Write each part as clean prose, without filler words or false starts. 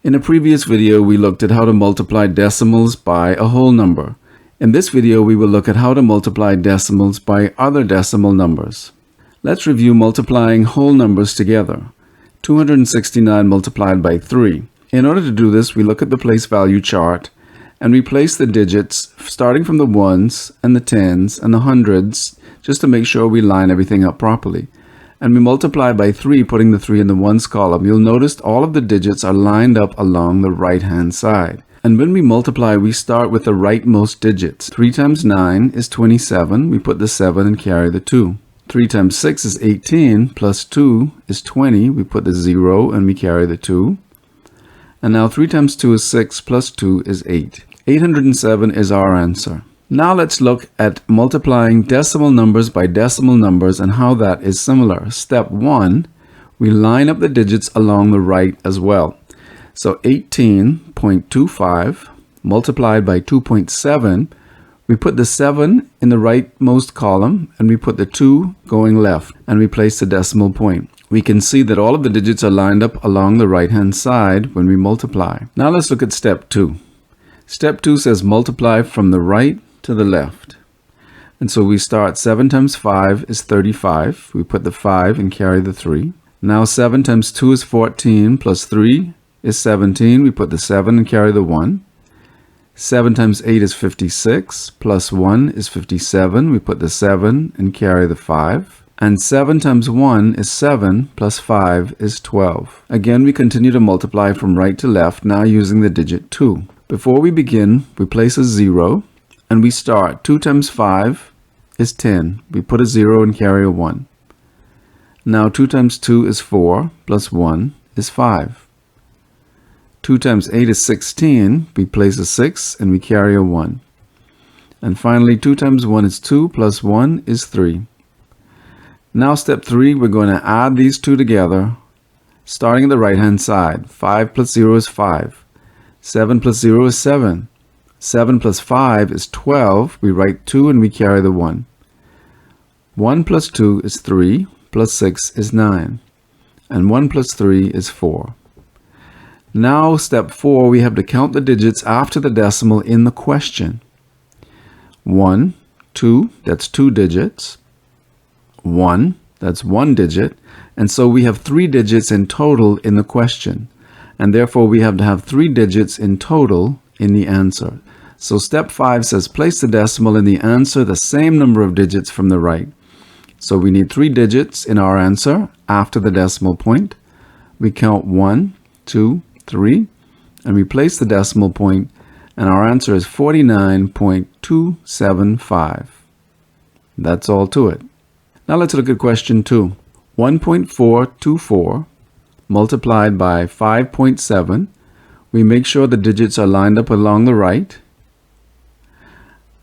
In a previous video, we looked at how to multiply decimals by a whole number. In this video, we will look at how to multiply decimals by other decimal numbers. Let's review multiplying whole numbers together. 269 multiplied by 3. In order to do this, we look at the place value chart and we place the digits starting from the ones and the tens and the hundreds just to make sure we line everything up properly. And we multiply by 3, putting the 3 in the ones column. You'll notice all of the digits are lined up along the right hand side. And when we multiply, we start with the rightmost digits. 3 times 9 is 27. We put the 7 and carry the 2. 3 times 6 is 18, plus 2 is 20. We put the 0 and we carry the 2. And now 3 times 2 is 6, plus 2 is 8. 807 is our answer. Now let's look at multiplying decimal numbers by decimal numbers and how that is similar. Step 1, we line up the digits along the right as well. So 18.25 multiplied by 2.7, we put the 7 in the rightmost column and we put the 2 going left and we place the decimal point. We can see that all of the digits are lined up along the right hand side when we multiply. Now let's look at step 2. Step 2 says multiply from the right to the left. And so we start 7 times 5 is 35. We put the 5 and carry the 3. Now 7 times 2 is 14 plus 3 is 17. We put the 7 and carry the 1. 7 times 8 is 56 plus 1 is 57. We put the 7 and carry the 5. And 7 times 1 is 7 plus 5 is 12. Again, we continue to multiply from right to left, now using the digit 2. Before we begin, we place a 0. And we start 2 times 5 is 10. We put a 0 and carry a 1. Now 2 times 2 is 4 plus 1 is 5. 2 times 8 is 16. We place a 6 and we carry a 1. And finally 2 times 1 is 2 plus 1 is 3. Now step 3, we're going to add these two together starting at the right hand side. 5 plus 0 is 5. 7 plus 0 is 7. 7 plus 5 is 12. We write 2 and we carry the 1. 1 plus 2 is 3, plus 6 is 9. And 1 plus 3 is 4. Now, step 4, we have to count the digits after the decimal in the question. 1, 2, that's 2 digits. 1, that's 1 digit. And so we have 3 digits in total in the question. And therefore, we have to have 3 digits in total in the answer. So step 5 says place the decimal in the answer the same number of digits from the right. So we need 3 digits in our answer after the decimal point. We count 1, 2, 3, and we place the decimal point, and our answer is 49.275. That's all to it. Now let's look at question 2. 1.424 multiplied by 5.7. We make sure the digits are lined up along the right.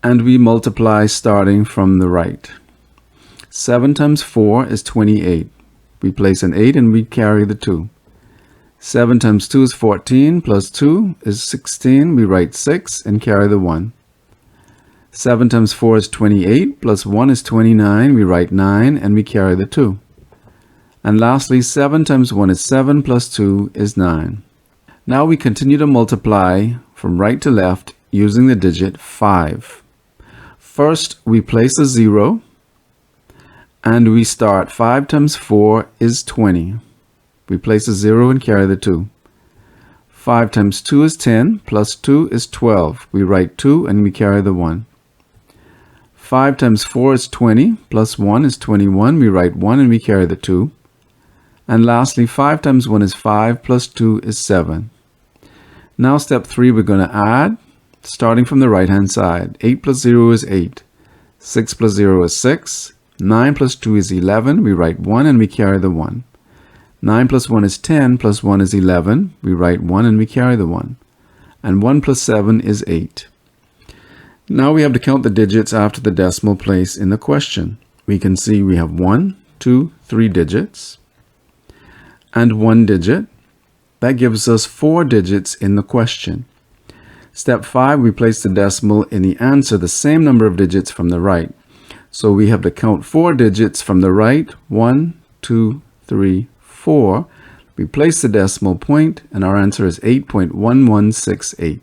And we multiply starting from the right. 7 times 4 is 28. We place an 8 and we carry the 2. 7 times 2 is 14 plus 2 is 16. We write 6 and carry the 1. 7 times 4 is 28 plus 1 is 29. We write 9 and we carry the 2. And lastly, 7 times 1 is 7 plus 2 is 9. Now we continue to multiply from right to left using the digit 5. First, we place a 0 and we start 5 times 4 is 20. We place a 0 and carry the 2. 5 times 2 is 10 plus 2 is 12. We write 2 and we carry the 1. 5 times 4 is 20 plus 1 is 21. We write 1 and we carry the 2. And lastly, 5 times 1 is 5 plus 2 is 7. Now step 3, we're going to add. Starting from the right hand side, 8 plus 0 is 8, 6 plus 0 is 6, 9 plus 2 is 11, we write 1 and we carry the 1. 9 plus 1 is 10, plus 1 is 11, we write 1 and we carry the 1. And 1 plus 7 is 8. Now we have to count the digits after the decimal place in the question. We can see we have 1, 2, 3 digits, and 1 digit. That gives us 4 digits in the question. Step 5, we place the decimal in the answer the same number of digits from the right. So we have to count 4 digits from the right. 1, 2, 3, 4. We place the decimal point, and our answer is 8.1168.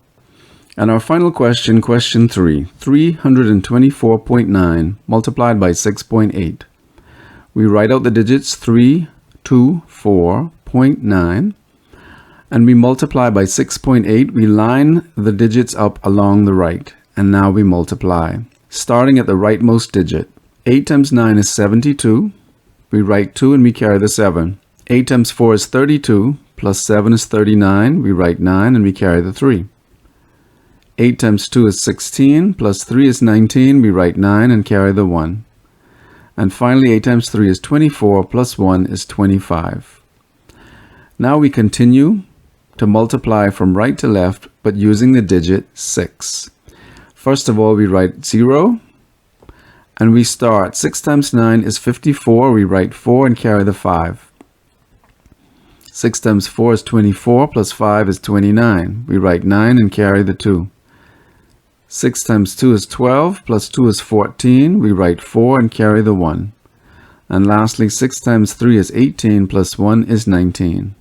And our final question, question 3, 324.9 multiplied by 6.8. We write out the digits 324.9, and we multiply by 6.8. We line the digits up along the right, and now we multiply. Starting at the rightmost digit, 8 times 9 is 72. We write 2 and we carry the 7. 8 times 4 is 32, plus 7 is 39. We write 9 and we carry the 3. 8 times 2 is 16, plus 3 is 19. We write 9 and carry the 1. And finally, 8 times 3 is 24, plus 1 is 25. Now we continue to multiply from right to left, but using the digit 6. First of all, we write 0, and we start. 6 times 9 is 54. We write 4 and carry the 5. 6 times 4 is 24, plus 5 is 29. We write 9 and carry the 2. 6 times 2 is 12, plus 2 is 14. We write 4 and carry the 1. And lastly, 6 times 3 is 18, plus 1 is 19.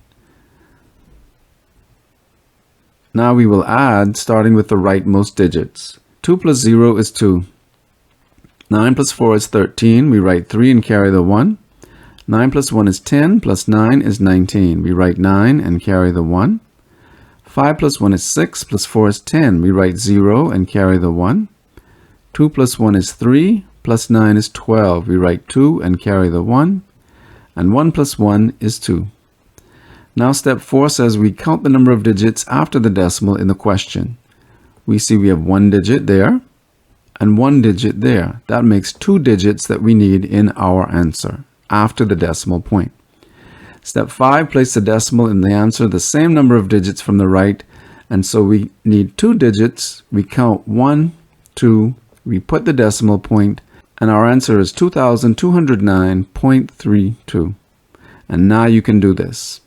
Now we will add, starting with the rightmost digits. 2 plus 0 is 2. 9 plus 4 is 13. We write 3 and carry the 1. 9 plus 1 is 10, plus 9 is 19. We write 9 and carry the 1. 5 plus 1 is 6, plus 4 is 10. We write 0 and carry the 1. 2 plus 1 is 3, plus 9 is 12. We write 2 and carry the 1. And 1 plus 1 is 2. Now step 4 says we count the number of digits after the decimal in the question. We see we have 1 digit there and 1 digit there. That makes 2 digits that we need in our answer after the decimal point. Step 5, place the decimal in the answer, the same number of digits from the right, and so we need 2 digits. We count 1, 2, we put the decimal point, and our answer is 2,209.32. And now you can do this.